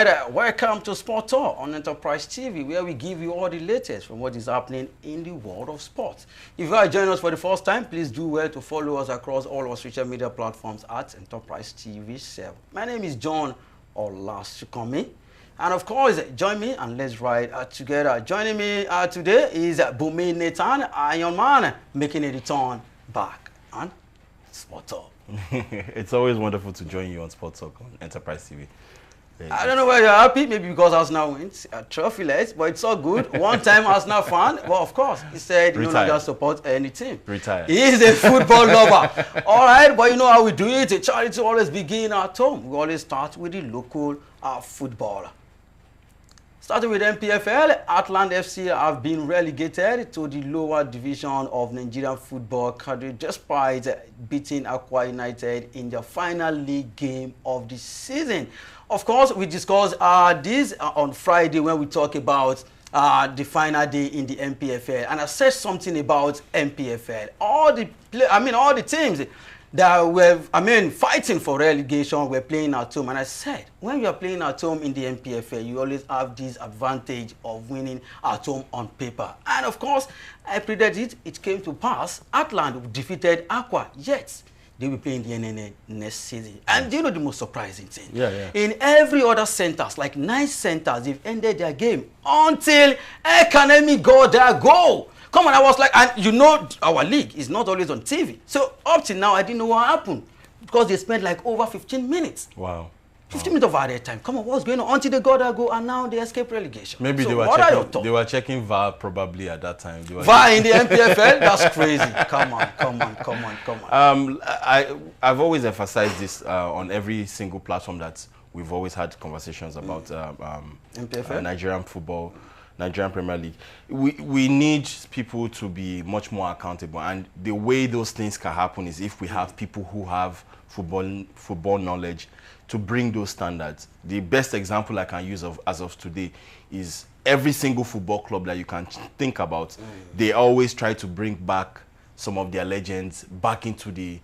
right, welcome to Sport Talk on Enterprise TV, where we give you all the latest from what is happening in the world of sports. If you are joining us for the first time, please do well to follow us across all our social media platforms at Enterprise TV 7. My name is John Olasukami, and of course, join me and let's ride together. Joining me today is Bumi Nathan, Iron Man, making a return back on Sport Talk. It's always wonderful to join you on Sport Talk on Enterprise TV. I don't know why you're happy, maybe because Arsenal wins trophyless, but it's all good. One-time Arsenal fan, but of course, he said he no longer support any team. Retired. He is a football lover. All right, but you know how we do it. Charity always begin at home. We always start with the local footballer. Starting with MPFL, Atland FC have been relegated to the lower division of Nigerian football country despite beating Akwa United in their final league game of the season. Of course, we discussed this on Friday when we talk about the final day in the MPFL, and I said something about MPFL. All the teams that were, fighting for relegation were playing at home. And I said, when you are playing at home in the MPFL, you always have this advantage of winning at home on paper. And of course, I predicted it came to pass. Atland defeated Aqua, yet they will play in the NNN next season. And do you know the most surprising thing? Yeah. In every other centers, like 9 centers, they've ended their game until Ekanemi got their goal. Come on, I was like, and you know our league is not always on TV. So up till now, I didn't know what happened because they spent like over 15 minutes. Wow. 15 minutes of added time. Come on, what's going on? Until they got that goal and now they escape relegation. Maybe so they were checking VAR probably at that time. VAR in the MPFL? That's crazy. Come on. I've always emphasized this on every single platform that we've always had conversations about MPFL? Nigerian football. Nigerian Premier League. We need people to be much more accountable, and the way those things can happen is if we have people who have football knowledge to bring those standards. The best example I can use as of today is every single football club that you can think about. They always try to bring back some of their legends back into the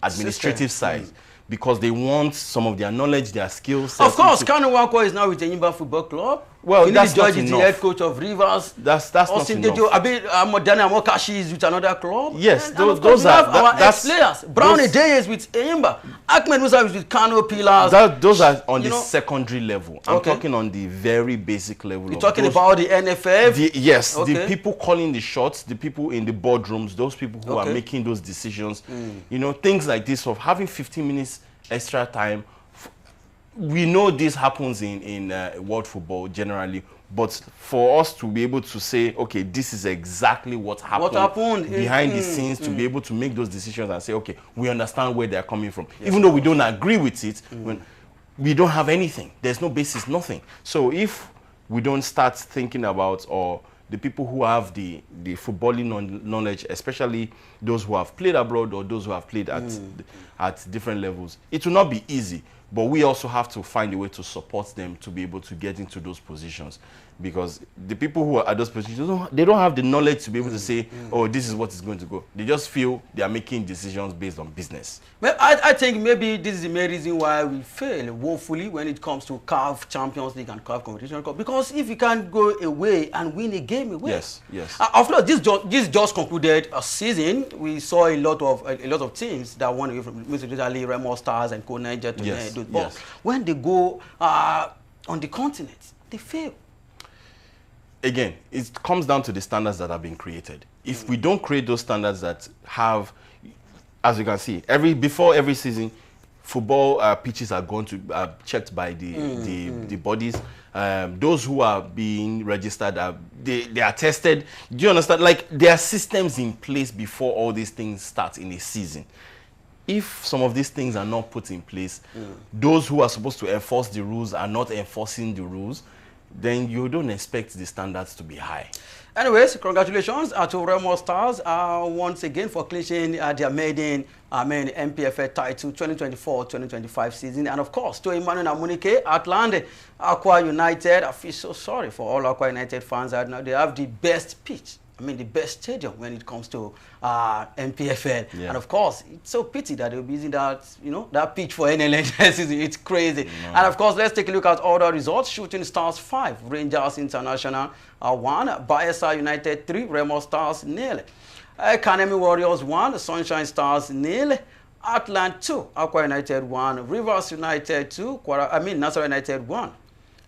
administrative side. Because they want some of their knowledge, their skills. Of course, Kanu Wankwo is now with Enyimba Football Club. Well, that's not George is the head coach of Rivers. That's not enough. Modana Mokashi is with another club. Yes, and those are our ex-players. Brown Ede is with Enyimba. Ahmed Musa is with Kano Pillars. Those are on the secondary level. I'm talking on the very basic level. You're talking about the NFF? Yes, the people calling the shots, the people in the boardrooms, those people who are making those decisions. You know, things like this of having 15 minutes extra time. We know this happens in world football generally, but for us to be able to say, okay, this is exactly what happened behind the scenes, to be able to make those decisions and say, okay, we understand where they're coming from. Yes, even though we don't agree with it, when we don't have anything, there's no basis, nothing. So if we don't start thinking about, or the people who have the footballing knowledge, especially those who have played abroad or those who have played at different levels, it will not be easy. But we also have to find a way to support them to be able to get into those positions. Because the people who are at those positions, they don't have the knowledge to be able to say, oh, this is what is going to go. They just feel they are making decisions based on business. Well, I think maybe this is the main reason why we fail woefully when it comes to CAF Champions League and CAF Competition Cup. Because if you can't go away and win a game away. Yes. Of course, this just concluded a season. We saw a lot of teams that won away from Italy, Remo Stars and Co Niger to those. But when they go on the continent, they fail. Again, it comes down to the standards that have been created. If we don't create those standards that have, as you can see, before every season, football pitches are going to checked by the bodies. Those who are being registered, they are tested. Do you understand? Like, there are systems in place before all these things start in a season. If some of these things are not put in place, those who are supposed to enforce the rules are not enforcing the rules, then you don't expect the standards to be high. Anyways, congratulations to Remo Stars once again for clinching their maiden MPFL title 2024-2025 season. And of course, to Emmanuel Amunike, Atland, Aqua United. I feel so sorry for all Aqua United fans. Now they have the best pitch I mean, the best stadium when it comes to MPFL. Yeah. And of course, it's so pity that they'll be using that, that pitch for NLL next season. It's crazy. No. And of course, let's take a look at all the results. Shooting Stars 5, Rangers International 1, Bayelsa United 3, Remo Stars 0. Kanemi Warriors 1, Sunshine Stars 0. Atlant 2, Aqua United 1, Rivers United 2, Nassau United 1.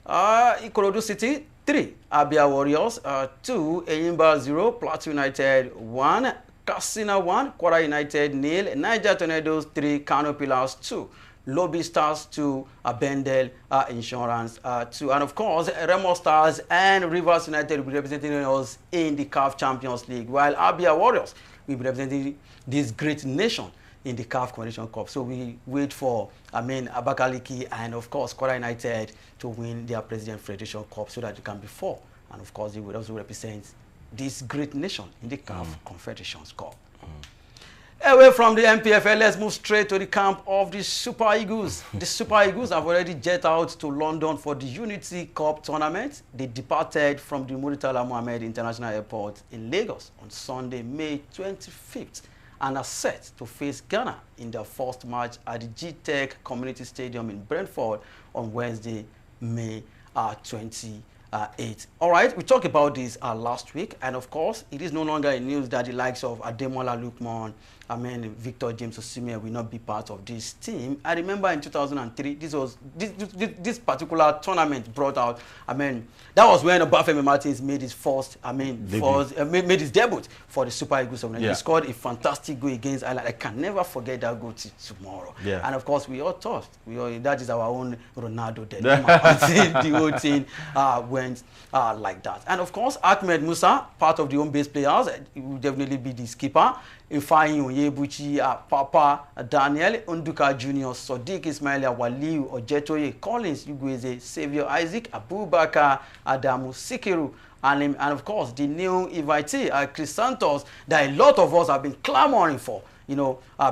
Ikorodu City 3, Abia Warriors 2, Eyimba 0, Plateau United 1, Katsina 1, Kwara United 0, Niger Tornadoes 3, Kano Pillars 2, Lobby Stars 2, Bendel Insurance 2, and of course Remo Stars and Rivers United will be representing us in the CAF Champions League, while Abia Warriors will be representing this great nation in the CAF Confederation Cup. So we wait for, Abakaliki and of course Kwara United to win their President Federation Cup so that they can be 4. And of course they will also represent this great nation in the CAF Confederation Cup. Away from the MPFL, let's move straight to the camp of the Super Eagles. The Super Eagles have already jet out to London for the Unity Cup tournament. They departed from the Murtala Mohammed International Airport in Lagos on Sunday, May 25th. And are set to face Ghana in their first match at the G-Tech Community Stadium in Brentford on Wednesday, May 28th. All right, we talked about this last week, and of course, it is no longer in news that the likes of Ademola Lookman, Victor James Osimhen will not be part of this team. I remember in 2003, this particular tournament brought out, that was when Obafemi Martins made his first, made his debut for the Super Eagles of Nigeria. He scored a fantastic goal against Ireland. I can never forget that goal tomorrow. Yeah. And of course, we all thought, that is our own Ronaldo until the whole thing went like that. And of course, Ahmed Musa, part of the home base players, he will definitely be the skipper. Ifeanyi Onyebuchi, Papa Daniel, Unduka Jr., Sodiq Ismaila, Waliu, Ojetoye, Collins, Ugweze, Xavier Isaac, Abubakar, Adamu, Sikiru, and of course the new invitee, Chris Santos, that a lot of us have been clamoring for.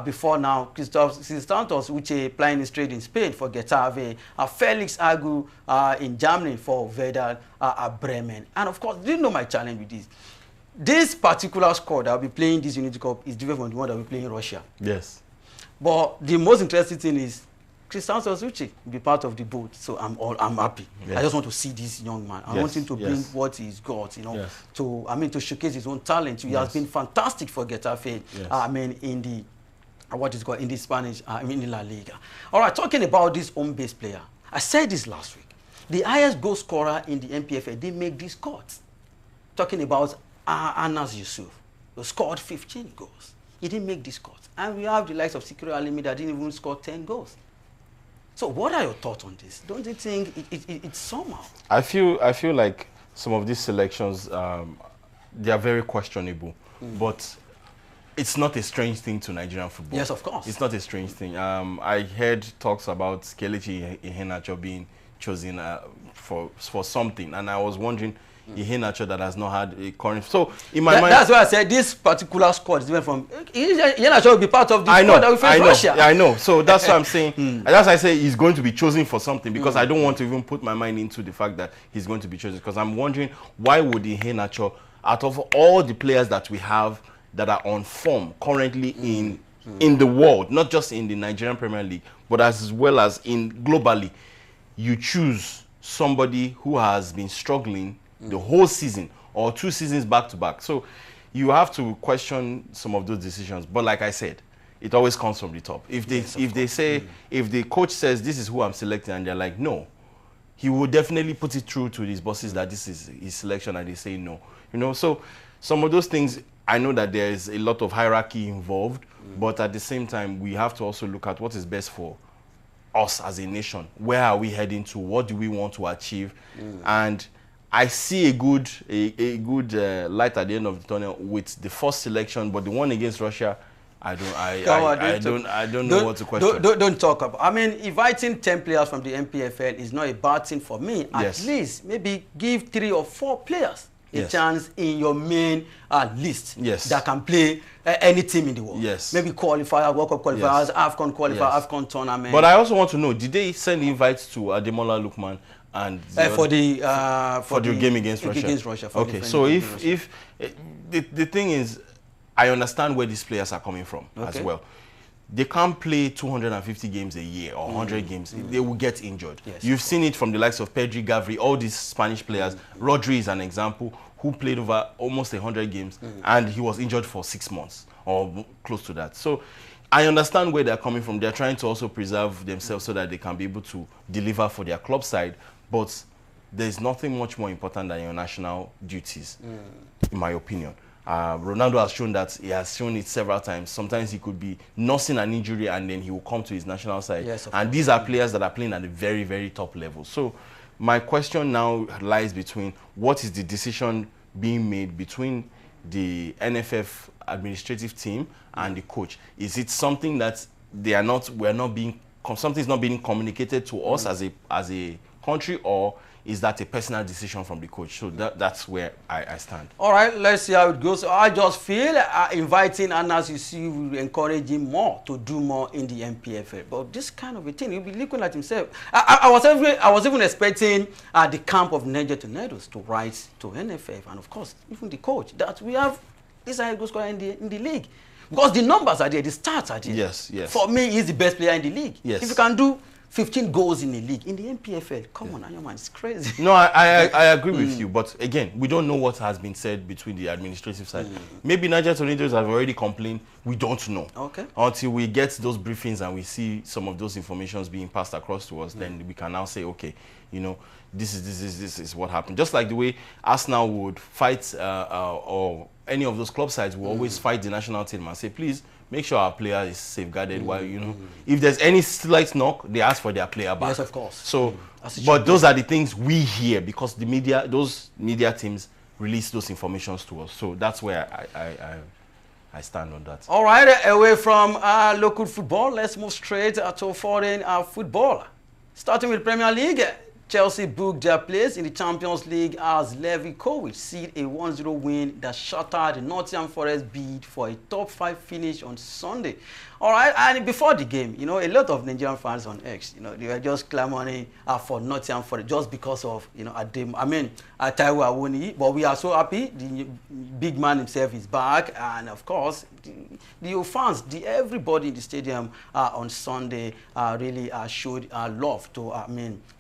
Before now, Chris Santos, which is playing his trade in Spain for Getafe, Felix Agu in Germany for Werder Bremen. And of course, do you know my challenge with this? This particular squad that will be playing this Unity Cup is different from the one that will be playing in Russia. Yes. But the most interesting thing is Chris Santos will be part of the boat. So I'm happy. Yes. I just want to see this young man. I want him to bring what he's got, to showcase his own talent. He has been fantastic for Getafe. Yes. In the in the Spanish, in La Liga. All right, talking about this home-based player, I said this last week. The highest goal scorer in the MPFL didn't make this cut. Talking about Anas Yusuf, who scored 15 goals. He didn't make this cut. And we have the likes of Sikiru Alimi that didn't even score 10 goals. So what are your thoughts on this? Don't you think it's somehow? I feel like some of these selections, they are very questionable. But it's not a strange thing to Nigerian football. Yes, of course. It's not a strange thing. I heard talks about Kelechi Iheanacho being chosen for something. And I was wondering, Iheanacho that has not had a current. So in my mind, that's why I said this particular squad is different from. Iheanacho will be part of the squad that will face Russia. Yeah, I know. So that's what I'm saying. And that's why I say he's going to be chosen for something, because I don't want to even put my mind into the fact that he's going to be chosen, because I'm wondering why would Iheanacho, out of all the players that we have that are on form currently in the world, not just in the Nigerian Premier League, but as well as globally, you choose somebody who has been struggling the whole season or 2 seasons back to back. So you have to question some of those decisions. But like I said, it always comes from the top. If the coach says this is who I'm selecting and they're like no, he will definitely put it through to his bosses that this is his selection and they say no. So some of those things, I know that there is a lot of hierarchy involved, but at the same time we have to also look at what is best for us as a nation. Where are we heading to? What do we want to achieve? And I see a good light at the end of the tunnel with the first selection, but the one against Russia, I don't know what to question. Don't talk about. Inviting 10 players from the MPFL is not a bad thing for me. At least maybe give 3 or 4 players a chance in your main list that can play any team in the world. Maybe qualifier, World Cup qualifiers, AFCON qualifier, AFCON tournament. But I also want to know, did they send invites to Ademola Lookman and for the game against Russia. Against Russia. Okay, so if the thing is, I understand where these players are coming from as well. They can't play 250 games a year or 100 games. They will get injured. Yes, You've seen it from the likes of Pedri, Gavi, all these Spanish players. Rodri is an example who played over almost 100 games and he was injured for 6 months or close to that. So I understand where they're coming from. They're trying to also preserve themselves so that they can be able to deliver for their club side. But there's nothing much more important than your national duties, in my opinion. Ronaldo has shown that. He has shown it several times. Sometimes he could be nursing an injury and then he will come to his national side. Yes, and these are players that are playing at a very, very top level. So my question now lies between what is the decision being made between the NFF administrative team and the coach. Is it something that something is not being communicated to us as a country, or is that a personal decision from the coach? So that's where I stand. All right, let's see how it goes. I just feel inviting, and as you see, we encourage him more to do more in the MPFL. But this kind of a thing, he'll be looking at himself. I was even expecting the camp of Niger Tornadoes to write to NFF, and of course, even the coach, that we have this high goal scorer in the league. Because the numbers are there, the stats are there. Yes, yes. For me, he's the best player in the league. Yes. If you can do 15 goals in the league, in the MPFL, come on, man, it's crazy. No, I agree with you, but again, we don't know what has been said between the administrative side. Maybe Niger Tornadoes have already complained. We don't know. Okay. Until we get those briefings and we see some of those informations being passed across to us, then we can now say, okay, you know, this is what happened. Just like the way Arsenal would fight, or any of those club sides will always fight the national team and say, please, make sure our player is safeguarded. While, you know, if there's any slight knock, they ask for their player back. Yes, of course. So, but those are the things we hear because the media, those media teams release those informations to us. So that's where I stand on that. All right, away from local football, let's move straight to foreign football. Starting with Premier League, Chelsea booked their place in the Champions League as Levi Kovic sealed a 1-0 win that shattered the Nottingham Forest bid for a top 5 finish on Sunday. All right, and before the game, you know, a lot of Nigerian fans on X, you know, they were just clamoring for Nottingham Forest just because of, you know, Taiwo Awoniyi. But we are so happy the big man himself is back, and of course, the fans, everybody in the stadium on Sunday really showed love to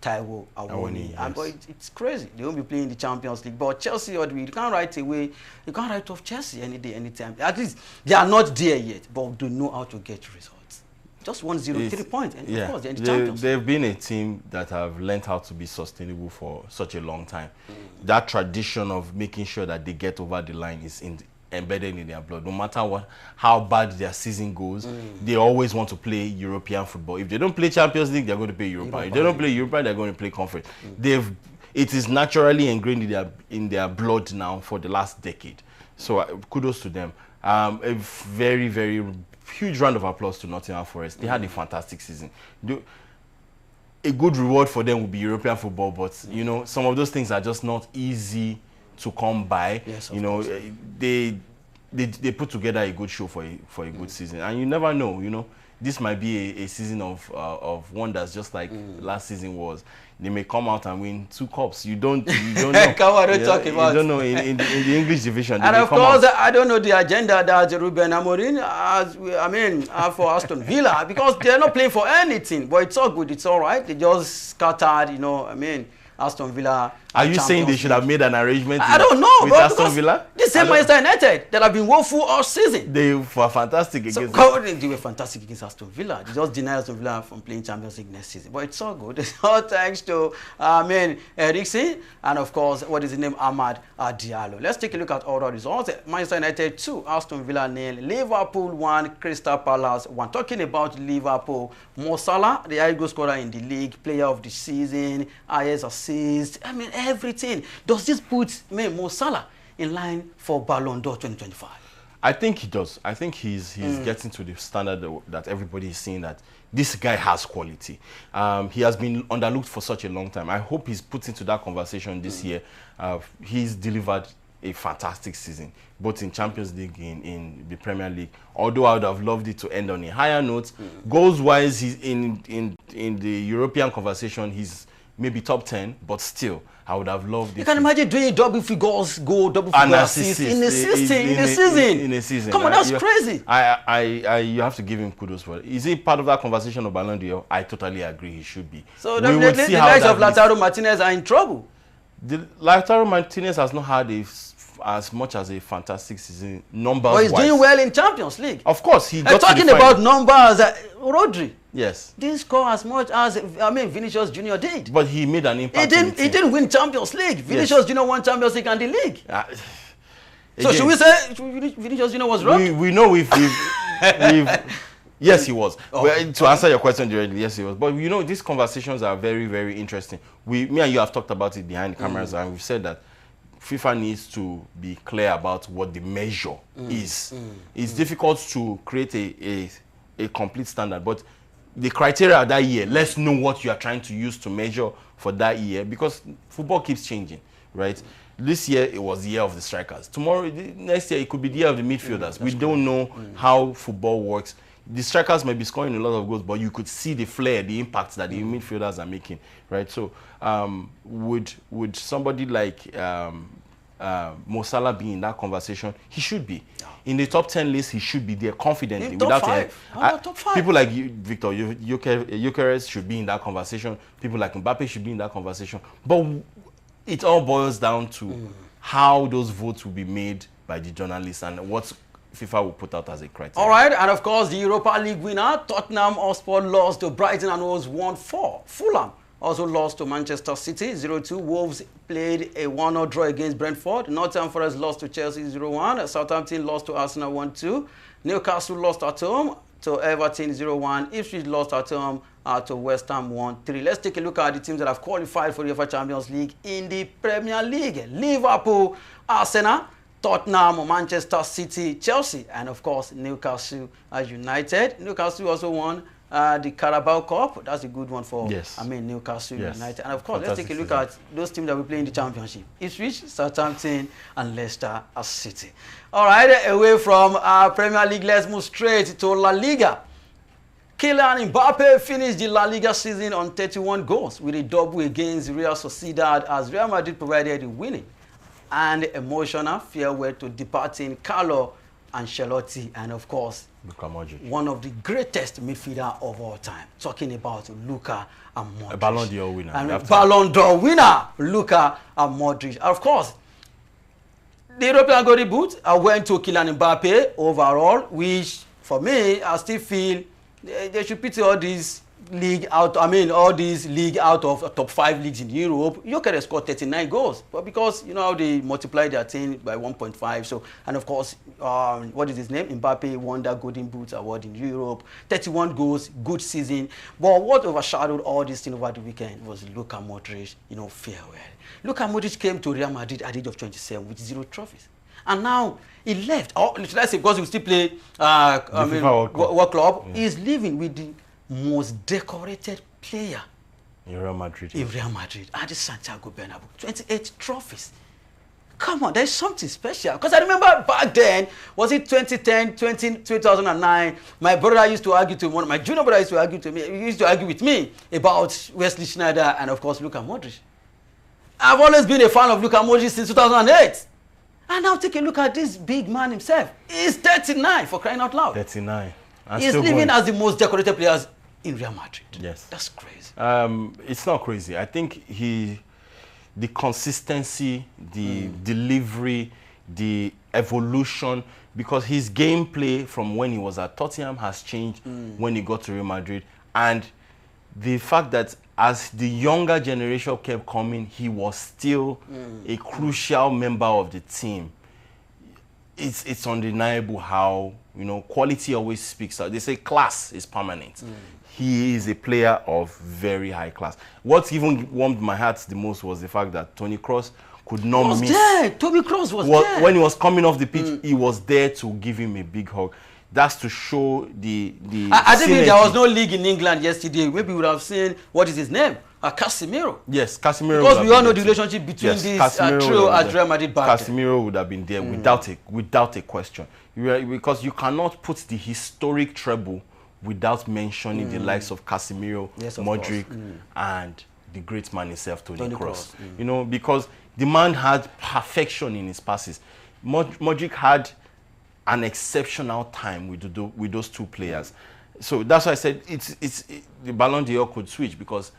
Taiwo Awoniyi. Yes. And but it's crazy. They won't be playing the Champions League. But Chelsea, you can't write away. You can't write off Chelsea any day, anytime. At least they are not there yet, but they know how to get results. Just 1-0, 3 points, and of course they're in the Champions. They've been a team that have learned how to be sustainable for such a long time. That tradition of making sure that they get over the line is embedded in their blood. No matter how bad their season goes, they always want to play European football. If they don't play Champions League, they're going to play Europa. If they don't play Europa, they're going to play Conference. It is naturally ingrained in their blood now for the last decade. So kudos to them. A very, very huge round of applause to Nottingham Forest. They had a fantastic season. A good reward for them would be European football, but you know, some of those things are just not easy to come by. Yes, you know, they put together a good show for a good season, and you never know. You know, this might be a season of wonders, just like last season was. They may come out and win 2 cups. You don't know. Come on, don't talk about. You don't know in the English division. And of course, I don't know the agenda that Ruben Amorim has, for Aston Villa, because they're not playing for anything. But it's all good. It's all right. They just scattered. You know, Aston Villa. Are you saying they should have made an arrangement? I don't know. With Aston Villa? The same Manchester United that have been woeful all season. They were fantastic against. They were fantastic against Aston Villa. They just denied Aston Villa from playing Champions League next season. But it's all good. It's all thanks to Eriksen and of course what is his name, Amad Diallo. Let's take a look at all the results. Manchester United 2, Aston Villa 0, Liverpool 1, Crystal Palace 1. Talking about Liverpool, Mo Salah, the high goal scorer in the league, player of the season, highest assist. Everything. Does this put Mo Salah in line for Ballon d'Or 2025? I think he does. I think he's getting to the standard that everybody is seeing that this guy has quality. He has been underlooked for such a long time. I hope he's put into that conversation this year. He's delivered a fantastic season, both in Champions League, in the Premier League. Although I would have loved it to end on a higher note. Goals-wise, he's in the European conversation, he's maybe top 10, but still, I would have loved it. You can imagine doing double figures, double figure assist in a season. Come on, that's crazy. You have to give him kudos for it. Is he part of that conversation of Ballon d'Or? I totally agree. He should be. So definitely, the likes of Lautaro Martinez are in trouble. Lautaro Martinez has not had as much as a fantastic season numbers. But he's doing well in Champions League. Of course, he got talking about numbers. Rodri. Yes. Didn't score as much as Vinicius Junior did. But he made an impact. He didn't win Champions League. Vinicius Junior won Champions League and the league. So should we say Vinicius Junior was wrong? We know we've yes, he was. Well, to answer your question directly, yes, he was. But you know, these conversations are very, very interesting. Me and you have talked about it behind the cameras, and we've said that FIFA needs to be clear about what the measure is. It's difficult to create a complete standard, but the criteria of that year, let's know what you are trying to use to measure for that year, because football keeps changing, right? This year, it was the year of the strikers. Tomorrow, next year, it could be the year of the midfielders. We don't know how football works. The strikers may be scoring a lot of goals, but you could see the flair, the impact that the midfielders are making, right? So, would somebody like Mo Salah be in that conversation? He should be. In the top 10 list, he should be there confidently. In top five. Top 5. People like Victor Gyökeres should be in that conversation. People like Mbappé should be in that conversation. But it all boils down to how those votes will be made by the journalists and what FIFA will put out as a criteria. All right, and of course, the Europa League winner, Tottenham Hotspur, lost to Brighton and Wolves 1-4. Fulham also lost to Manchester City 0-2. Wolves played a 1-0 draw against Brentford. Nottingham Forest lost to Chelsea 0-1. Southampton lost to Arsenal 1-2. Newcastle lost at home to Everton 0-1. Ipswich lost at home to West Ham 1-3. Let's take a look at the teams that have qualified for the UEFA Champions League in the Premier League. Liverpool, Arsenal, Tottenham, Manchester City, Chelsea, and of course Newcastle United. Newcastle also won the Carabao Cup. That's a good one for Newcastle United. And of course, let's take a look at those teams that will play in the Championship. Ipswich, Southampton, and Leicester City. All right, away from Premier League, let's move straight to La Liga. Kylian Mbappé finished the La Liga season on 31 goals with a double against Real Sociedad as Real Madrid provided the winning and emotional farewell to departing Carlo Ancelotti and, of course, Luka Modric, one of the greatest midfielder of all time. Talking about Luka and Modric. A Ballon d'Or winner. And Ballon d'Or winner, Luka and Modric. Of course, the European Golden Boot went to Kylian Mbappé overall, which, for me, I still feel they should put all these league out. All these league out of top 5 leagues in Europe. Gyökeres scored 39 goals, but because you know how they multiply their team by 1.5. So, and of course, what is his name? Mbappé won that Golden Boot award in Europe. 31 goals, good season. But what overshadowed all this thing over the weekend was Luka Modric. Farewell. Luka Modric came to Real Madrid at the age of 27 with 0 trophies. And now he left. Or let's say because he still play World Club. Yeah. He's living with the most decorated player in Real Madrid. At the Santiago Bernabeu. 28 trophies. Come on, there's something special. Because I remember back then, was it 2010, 2009, my brother used to argue to me, my junior brother used to argue with me about Wesley Sneijder and of course Luka Modric. I've always been a fan of Luka Modric since 2008. And now take a look at this big man himself. He's 39, for crying out loud. 39. He's living as the most decorated players in Real Madrid. Yes. That's crazy. It's not crazy. I think the consistency, the delivery, the evolution, because his gameplay from when he was at Tottenham has changed when he got to Real Madrid. And the fact that as the younger generation kept coming, he was still a crucial member of the team. It's undeniable how, quality always speaks out. They say class is permanent. He is a player of very high class. What even warmed my heart the most was the fact that Toni Kroos could not miss. Toni Kroos was there. When he was coming off the pitch, he was there to give him a big hug. That's to show the I think there was no league in England yesterday. Maybe we would have seen, what is his name? Casemiro. Yes, Casemiro. Because we all know the relationship between this trio at Real Madrid back. Casemiro would have been there without a question. Because you cannot put the historic treble without mentioning the likes of Casemiro, Modric, and the great man himself, Toni Kroos. You know, because the man had perfection in his passes. Modric had an exceptional time with those two players. So that's why I said the Ballon d'Or could switch, because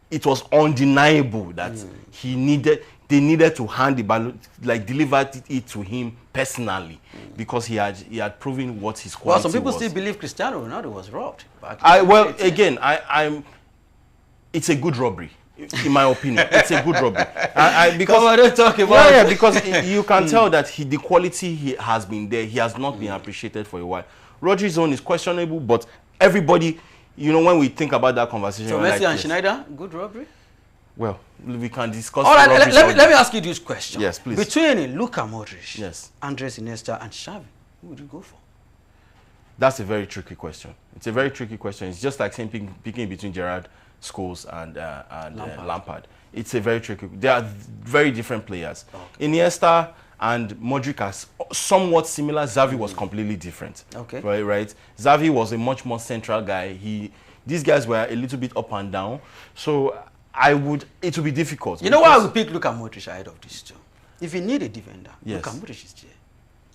it was undeniable that they needed to hand the ballon, like deliver it to him personally, because he had proven what his quality was. Well, some people still believe Cristiano Ronaldo was robbed. It's a good robbery, in my opinion. It's a good robbery. Because I don't talk about because you can tell that the quality has been there. He has not been appreciated for a while. Rodri's own is questionable, but everybody, you know, when we think about that conversation, so Messi and Schneider, good robbery? Well, we can discuss. All right, let me ask you this question. Yes, please. Between Luka Modric, yes, Andres Iniesta, and Xavi, who would you go for? That's a very tricky question. It's a very tricky question. It's just like saying picking between Gerrard, Scholes, and Lampard. It's a very tricky. They are very different players. Okay. Iniesta and Modric are somewhat similar. Xavi was completely different. Okay. Right. Xavi was a much more central guy. These guys were a little bit up and down. So it would be difficult. You know why I would pick Luka Modric ahead of these two? If you need a defender, Luka Modric is there.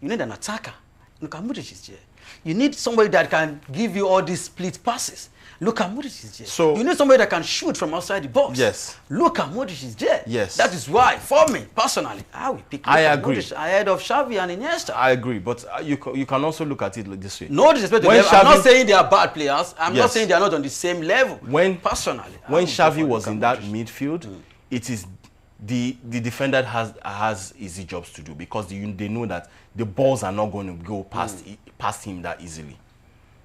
You need an attacker, Luka Modric is there. You need somebody that can give you all these split passes. Luka Modric is there. So you need somebody that can shoot from outside the box. Yes. Luka Modric is there. Yes. That is why, for me, personally, I will pick Luka Modric ahead of Xavi and Iniesta. I agree, but you can also look at it like this way. No disrespect to them. I'm not saying they are bad players. I'm not saying they are not on the same level. When Xavi was in that midfield, it is the defender has easy jobs to do, because they know that the balls are not going to go past him that easily.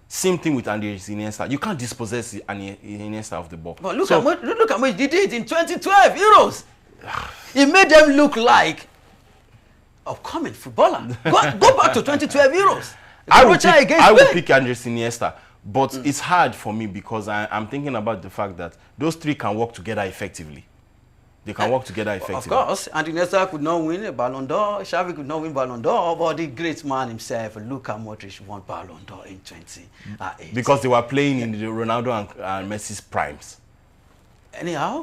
Same thing with Andres Iniesta. You can't dispossess Iniesta of the ball. But look at what he did it in 2012 Euros. He made them look like upcoming footballer. Go back to 2012 Euros. I will pick Andres Iniesta, but it's hard for me, because I'm thinking about the fact that those three can work together effectively. They can work together effectively. Of course, and Iniesta could not win a Ballon d'Or, Xavi could not win Ballon d'Or, but the great man himself, Luka Modric, won Ballon d'Or in 2018. Because they were playing in the Ronaldo and Messi's primes. Anyhow.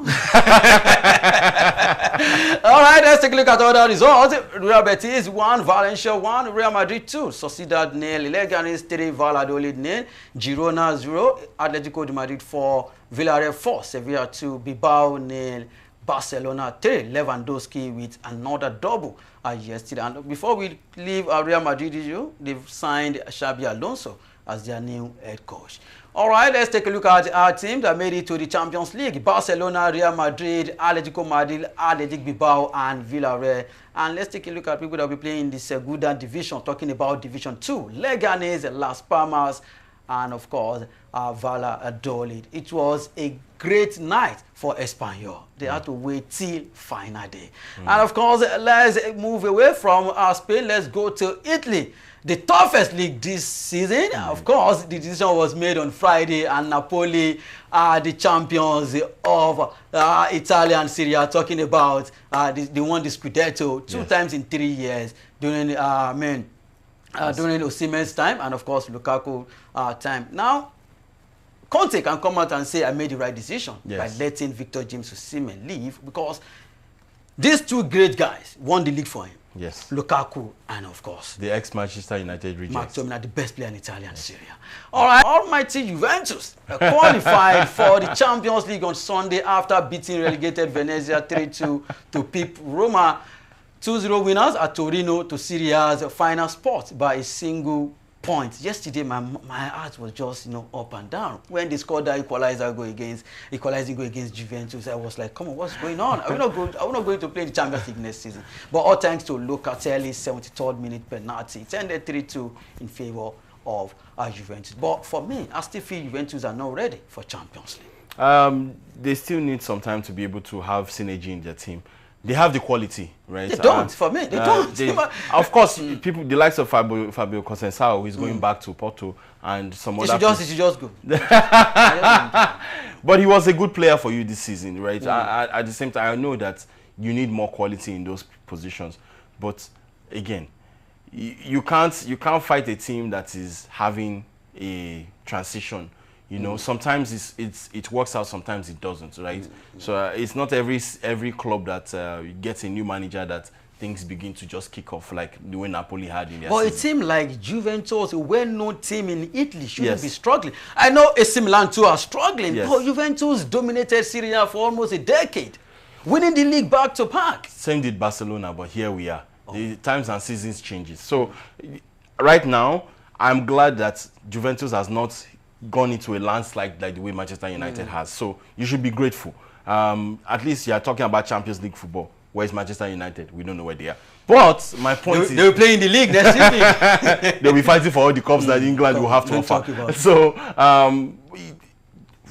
All right, let's take a look at all the results. Real Betis 1, Valencia 1, Real Madrid 2, Sociedad 0, Leganes 3, Valladolid 0, Girona 0, Atletico de Madrid 4, Villarreal 4, Sevilla 2, Bilbao 0, Barcelona 3, Lewandowski with another double yesterday. And before we leave Real Madrid issue, they've signed Xabi Alonso as their new head coach. All right, let's take a look at our team that made it to the Champions League. Barcelona, Real Madrid, Atletico Madrid, Athletic Bilbao, and Villarreal. And let's take a look at people that will be playing in the Segunda Division, talking about Division 2. Leganes, Las Palmas, and of course, Valladolid. It was a great night for Espanyol. They had to wait till final day. And of course, let's move away from Spain. Let's go to Italy. The toughest league this season. Of course, the decision was made on Friday, and Napoli are the champions of Italian Serie A, talking about they won the Scudetto two times in 3 years during during Osimhen's time, and of course Lukaku time. Now, Conte can come out and say, I made the right decision by letting Victor James Osimhen leave, because these two great guys won the league for him. Yes. Lukaku and, of course, the ex-Manchester United rejects. the best player in Italian Serie A. All right, almighty Juventus qualified for the Champions League on Sunday after beating relegated Venezia 3-2 to pip Roma. 2-0 winners at Torino to Serie A's final spot by a single point. Yesterday, my heart was just, up and down. When they scored that equalizing goal against Juventus, I was like, come on, what's going on? Are we not going to play the Champions League next season? But all thanks to Locatelli's 73rd minute penalty. It ended 3-2 in favor of Juventus. But for me, I still feel Juventus are not ready for Champions League. They still need some time to be able to have synergy in their team. They have the quality, right? They don't, for me. They don't. Of course, people, the likes of Fabio Conceição, who is going back to Porto, and some other. He should just go. But he was a good player for you this season, right? At the same time, I know that you need more quality in those positions. But again, you can't fight a team that is having a transition. You know, sometimes it works out, sometimes it doesn't, right? So it's not every club that gets a new manager that things begin to just kick off like the way Napoli had in their season. It seemed like Juventus, a well-known team in Italy, shouldn't be struggling. I know AC Milan too are struggling, but Juventus dominated Serie A for almost a decade, winning the league back to back. Same did Barcelona, but here we are. The times and seasons changes. So right now, I'm glad that Juventus has not gone into a landslide like the way Manchester United has. So you should be grateful. At least you are talking about Champions League football. Where's Manchester United? We don't know where they are. But my point is... They will play in the league next season. They'll be fighting for all the cups that England will have to offer. So,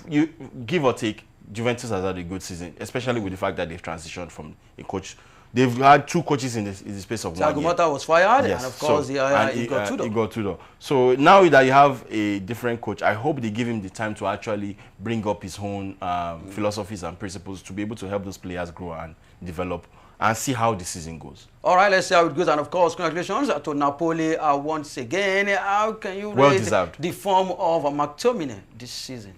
you give or take, Juventus has had a good season, especially with the fact that they've transitioned from a coach. They've had 2 coaches in the space of 1 year. Agumata was fired, and of course, he got Tudor. So now that you have a different coach, I hope they give him the time to actually bring up his own philosophies and principles to be able to help those players grow and develop and see how the season goes. All right, let's see how it goes. And of course, congratulations to Napoli once again. How can you rate the form of McTominay this season?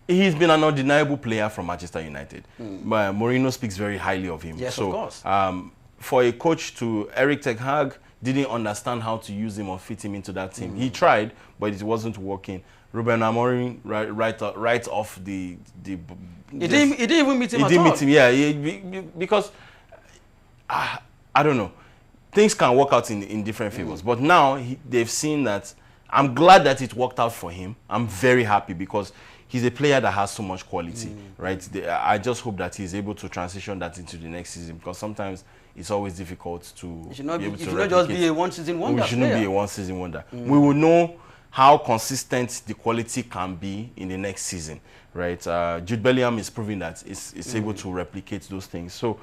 He's been an undeniable player from Manchester United. Mourinho speaks very highly of him. Yes, of course. For a coach to Eric Ten Hag, didn't understand how to use him or fit him into that team. He tried, but it wasn't working. Ruben Amorim, right off the he didn't even meet him at all. He didn't meet him, yeah. Because, I don't know. Things can work out in different favors. But now, they've seen that. I'm glad that it worked out for him. I'm very happy because he's a player that has so much quality, right? I just hope that he's able to transition that into the next season because sometimes it's always difficult to be able to replicate. It should not just be a one-season wonder. We shouldn't be a one-season wonder. We will know how consistent the quality can be in the next season, right? Jude Bellingham is proving that it's able to replicate those things. So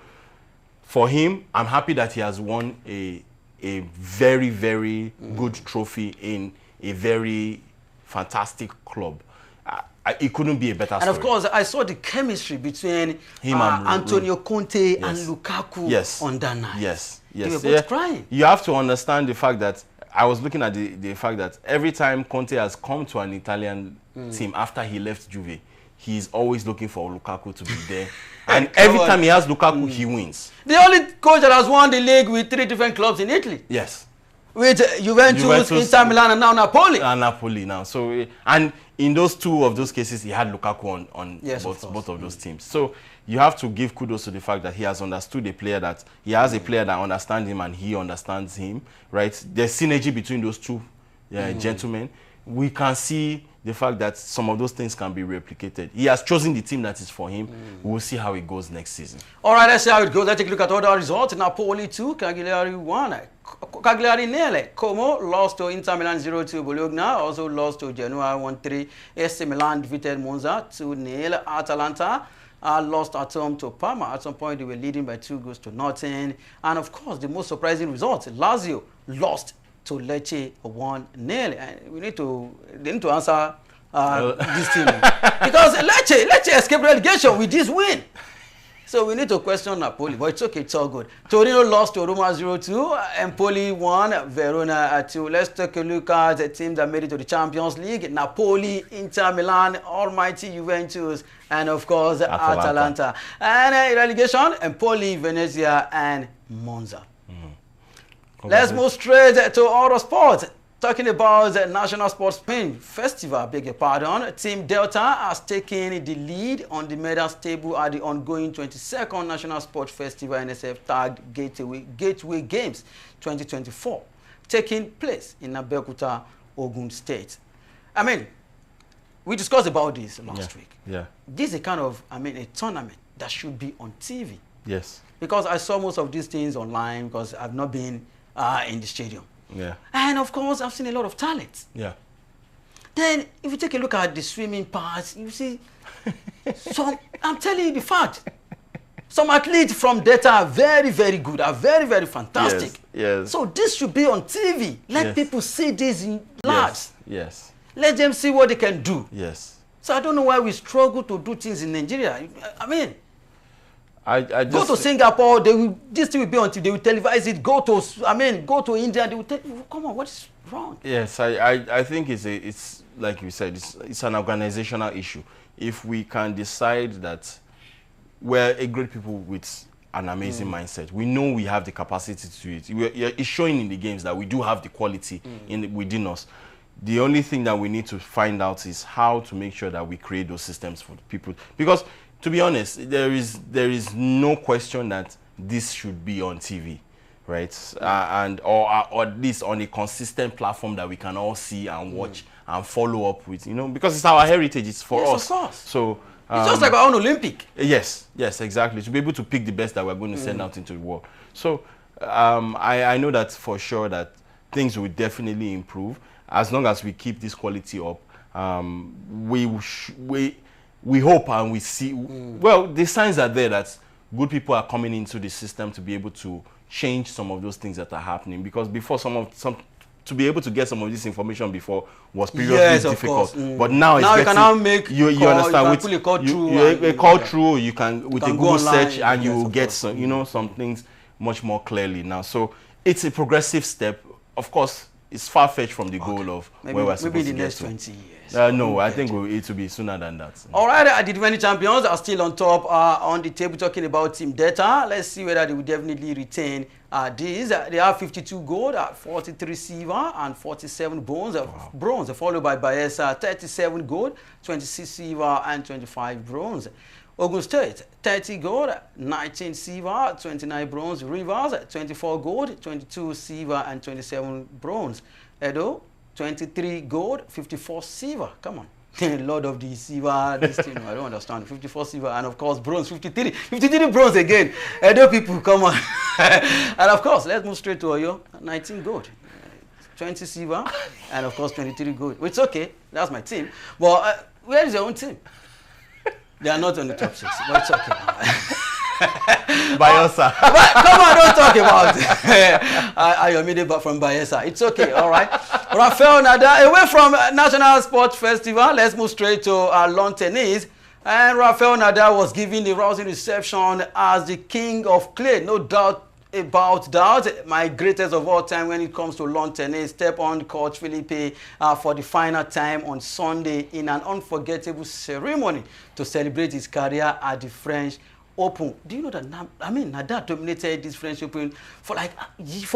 for him, I'm happy that he has won a very, very good trophy in a very fantastic club. It couldn't be a better story. And of course, I saw the chemistry between him and Antonio Conte and Lukaku on that night. Yes. They were both crying. You have to understand the fact that I was looking at the fact that every time Conte has come to an Italian team after he left Juve, he's always looking for Lukaku to be there. And every time he has Lukaku, he wins. The only coach that has won the league with 3 different clubs in Italy. Yes. With Juventus, Inter Milan, and now Napoli. And Napoli now. So, and in those 2 of those cases, he had Lukaku on both of those teams. So you have to give kudos to the fact that he has understood a player that he has a player that understands him and he understands him, right? There's synergy between those 2 gentlemen. We can see the fact that some of those things can be replicated. He has chosen the team that is for him. We'll see how it goes next season. All right, let's see how it goes. Let's take a look at other results. Napoli 2, Cagliari 1. Cagliari nil. Como lost to Inter Milan 0-2. Bologna also lost to Genoa 1-3. AC Milan defeated Monza 2-0. Atalanta lost at home to Parma. At some point, they were leading by 2-0. And of course, the most surprising result, Lazio lost to Lecce 1-0. And they need to answer this team. Because Lecce escaped relegation with this win. So we need to question Napoli, but it's okay, it's all good. Torino lost to Roma 0-2, Empoli 1, Verona 2. Let's take a look at the team that made it to the Champions League. Napoli, Inter Milan, almighty Juventus, and of course, Atalanta. And relegation, Empoli, Venezia, and Monza. Let's move straight to Euro Sports. Talking about the National Sports Festival, beg your pardon. Team Delta has taken the lead on the medals table at the ongoing 22nd National Sports Festival NSF tagged Gateway Games 2024, taking place in Abeokuta, Ogun State. I mean, we discussed about this last week. Yeah. This is a kind of, a tournament that should be on TV. Yes. Because I saw most of these things online because I've not been in the stadium. Yeah. And of course, I've seen a lot of talent. Yeah. Then, if you take a look at the swimming parts, you see, I'm telling you the fact. Some athletes from Delta are very, very good, are very, very fantastic. Yes. So this should be on TV. Let people see this in labs. Yes. Let them see what they can do. Yes. So I don't know why we struggle to do things in Nigeria. I mean, I just go to Singapore, this thing will be on TV, they will televise it. Go to India, they will tell you, come on, what is wrong? Yes, I think it's like you said, it's an organizational issue. If we can decide that we're a great people with an amazing mindset, we know we have the capacity to do it. It's showing in the games that we do have the quality within us. The only thing that we need to find out is how to make sure that we create those systems for people. Because, to be honest, there is no question that this should be on TV, right? Or at least on a consistent platform that we can all see and watch and follow up with, because it's our heritage, it's for us. Of course. So it's just like our own Olympic. Yes, exactly. To be able to pick the best that we're going to send out into the world. So I know that for sure that things will definitely improve as long as we keep this quality up. We hope and we see. Well, the signs are there that good people are coming into the system to be able to change some of those things that are happening. Because before to be able to get some of this information before was previously difficult. But now it's you can now make you understand you with call through, you can with a Google search and you will get some some things much more clearly now. So it's a progressive step. Of course, it's far-fetched from the goal of where we're supposed to get to. Maybe the next 20 years. No, I think it will be sooner than that. All right, the defending champions are still on top on the table, talking about team data. Let's see whether they will definitely retain these. They have 52 gold, 43 silver, and 47 bronze, followed by Bayelsa, 37 gold, 26 silver, and 25 bronze. Ogun State, 30 gold, 19 silver, 29 bronze. Rivers, 24 gold, 22 silver, and 27 bronze. Edo, 23 gold, 54 silver. Come on. Lord of the silver, this thing, I don't understand. 54 silver, and of course, bronze, 53. 53 bronze again. Edo people, come on. And of course, let's move straight to Oyo. 19 gold, 20 silver, and of course, 23 gold. It's okay. That's my team. But where is your own team? They are not on the top 6, but it's okay. Bayelsa. Come on, don't talk about it. Ayomide from Bayelsa. It's okay, all right. Rafael Nadal, away from National Sports Festival, let's move straight to lawn tennis. And Rafael Nadal was given the rousing reception as the king of clay. No doubt about that. My greatest of all time when it comes to lawn tennis. Step on coach Philippe for the final time on Sunday in an unforgettable ceremony to celebrate his career at the French Open. Do you know that? Nadal dominated this French Open for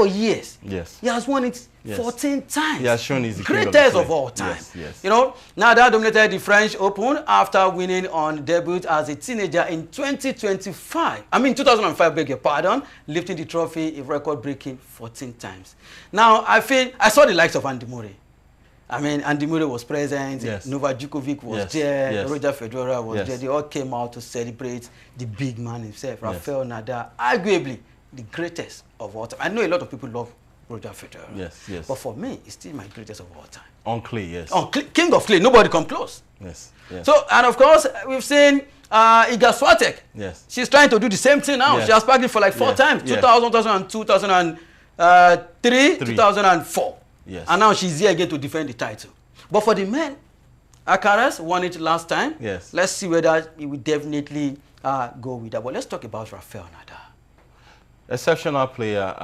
years. Yes. He has won it 14 times. He has shown he's the greatest of all time. Yes. Nadal dominated the French Open after winning on debut as a teenager in 2005. 2005, beg your pardon, lifting the trophy a record-breaking 14 times. Now, I saw the likes of Andy Murray. Andy Murray was present, Novak Djokovic was there, Roger Federer was there. They all came out to celebrate the big man himself, Rafael Nadal, arguably the greatest of all time. I know a lot of people love Roger Federer. Yes. But for me, it's still my greatest of all time. On clay, yes. King of clay, nobody come close. Yes. So, and of course, we've seen Iga Swiatek. Yes. She's trying to do the same thing now. She has packed it for like 4 times, 2000, 2002, 2003, 2004. Yes. And now she's here again to defend the title. But for the men, Alcaraz won it last time. Yes. Let's see whether he will definitely go with that. But let's talk about Rafael Nadal. Exceptional player.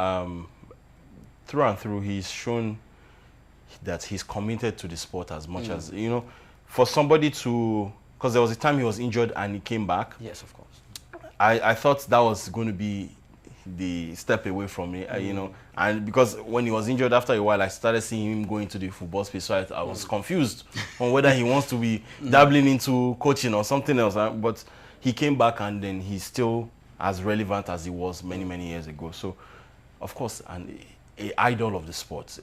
Through and through, he's shown that he's committed to the sport as much as, for somebody to, because there was a time he was injured and he came back. Yes, of course. I thought that was going to be the step away from me, and because when he was injured after a while, I started seeing him going to the football space, so I was confused on whether he wants to be dabbling into coaching or something else. But he came back and then he's still as relevant as he was many years ago. So, of course, an idol of the sport.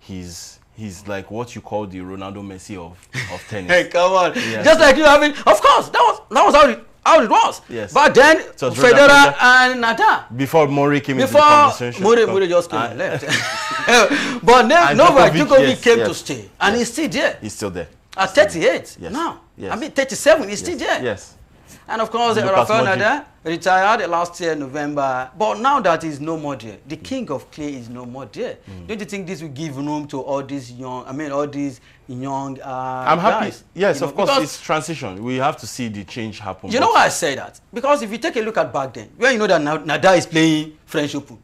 He's like what you call the Ronaldo Messi of tennis. Hey, come on! Yes. Just like you having, of course, that was how it was. Yes. But then Federer and Nadal. Before Murray came into the conversation. Murray just came and left. But then Novak Djokovic came to stay, and he's still there. He's still there. At 38 now. 37, he's still there. Yes. And of course, Rafael Nadal retired last year, November. But now that he's no more there, the king of clay is no more there. Don't you think this will give room to all these young, I'm happy. Guys, yes, of course, it's transition. We have to see the change happen. You know why I say that? Because if you take a look at back then, when you know that Nadal is playing French Open,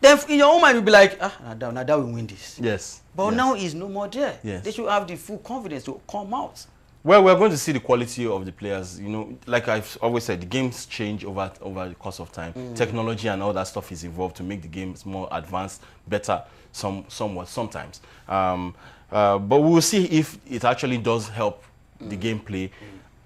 then in your own mind you'll be like, now that we win this. Yes. But yes. now he's no more there. Yes. They should have the full confidence to come out. Well, we're going to see the quality of the players. You know, like I've always said, the games change over the course of time. Technology and all that stuff is evolved to make the games more advanced, better, somewhat sometimes. But we will see if it actually does help the gameplay.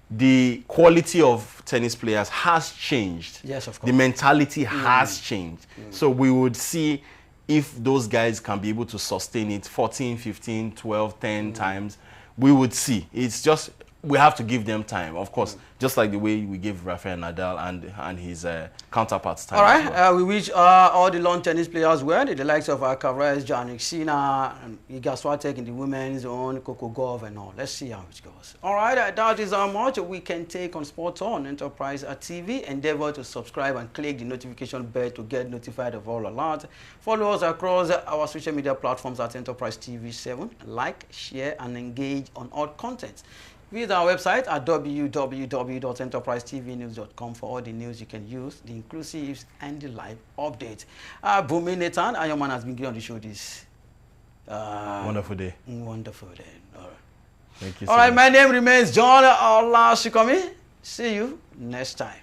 The quality of tennis players has changed. Yes, of course. The mentality has changed. So we would see if those guys can be able to sustain it 14, 15, 12, 10 times. We would see. It's just, we have to give them time, of course, just like the way we gave Rafael Nadal and his counterparts time. All right, we wish all the lawn tennis players well, the likes of Alcaraz, Jannik Sinner, and Iga Swiatek in the women's own, Coco Gauff and all. Let's see how it goes. All right, that is how much we can take on Sports On Enterprise TV. Endeavor to subscribe and click the notification bell to get notified of all alerts. Follow us across our social media platforms at Enterprise TV 7. Like, share, and engage on all content. Visit our website at www.enterprisetvnews.com for all the news you can use, the inclusives, and the live updates. Bumi Nathan, Ayoman has been given on the show this wonderful day. Wonderful day. All right. Thank you All right, my name remains John Olashikomi. See you next time.